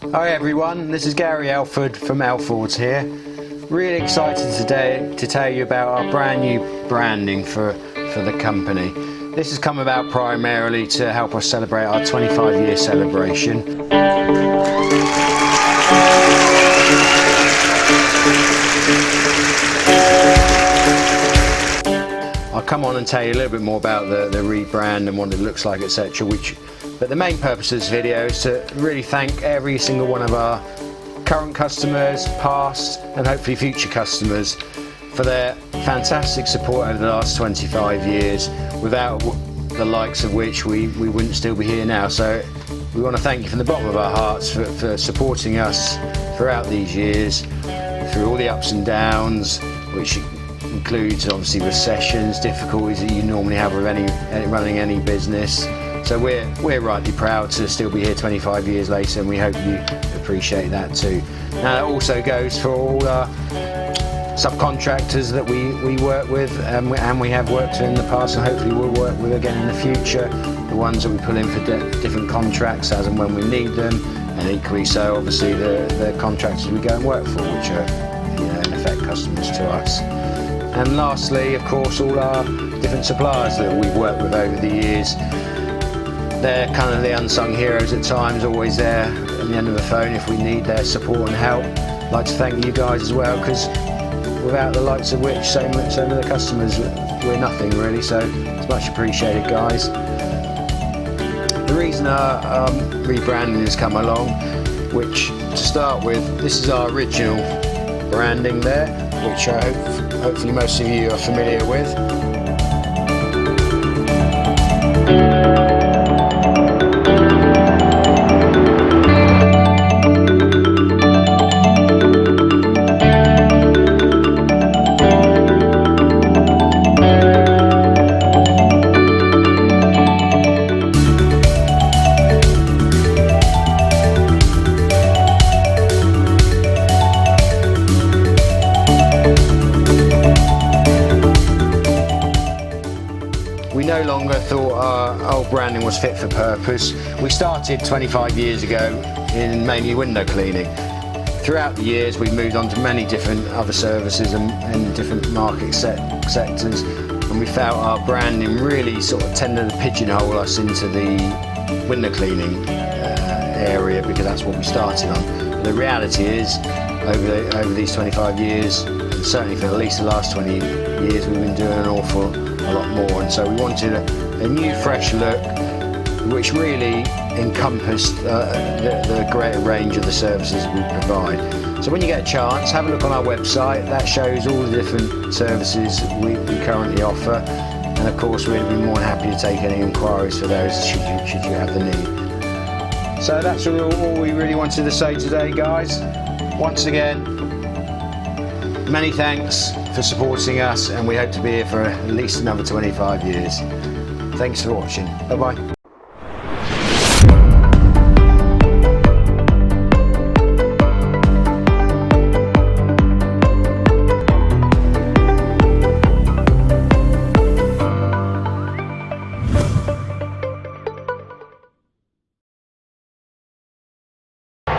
Hi everyone, this is Gary Elford from Elfords here. Really excited today to tell you about our brand new branding for the company. This has come about primarily to help us celebrate our 25-year celebration. I'll come on and tell you a little bit more about the rebrand and what it looks like, etc. But the main purpose of this video is to really thank every single one of our current customers, past and hopefully future customers for their fantastic support over the last 25 years, without the likes of which we wouldn't still be here now. So we want to thank you from the bottom of our hearts for supporting us throughout these years, through all the ups and downs, which includes obviously recessions, difficulties that you normally have with running any business. So we're rightly proud to still be here 25 years later, and we hope you appreciate that too. Now that also goes for all our subcontractors that we work with, and we have worked with in the past, and hopefully we'll work with again in the future. The ones that we pull in for different contracts as and when we need them, and equally so obviously the contractors we go and work for, which are in effect customers to us. And lastly, of course, all our different suppliers that we've worked with over the years. They're kind of the unsung heroes at times, always there at the end of the phone if we need their support and help. I'd like to thank you guys as well, because without the likes of which, so many of the customers, we're nothing really, so it's much appreciated, guys. The reason our rebranding has come along, which to start with, this is our original branding there, which I hopefully most of you are familiar with. We no longer thought our old branding was fit for purpose. We started 25 years ago in mainly window cleaning. Throughout the years we've moved on to many different other services and different market sectors, and we felt our branding really sort of tended to pigeonhole us into the window cleaning area, because that's what we started on. But the reality is, over these 25 years, and certainly for at least the last 20 years, we've been doing an awful a lot more, and so we wanted a new fresh look which really encompassed the greater range of the services we provide. So when you get a chance, have a look on our website. That shows all the different services we currently offer, and of course we'd be more than happy to take any inquiries for those should you have the need. So that's all we really wanted to say today, guys. Once again, many thanks for supporting us, and we hope to be here for at least another 25 years. Thanks for watching. Bye bye.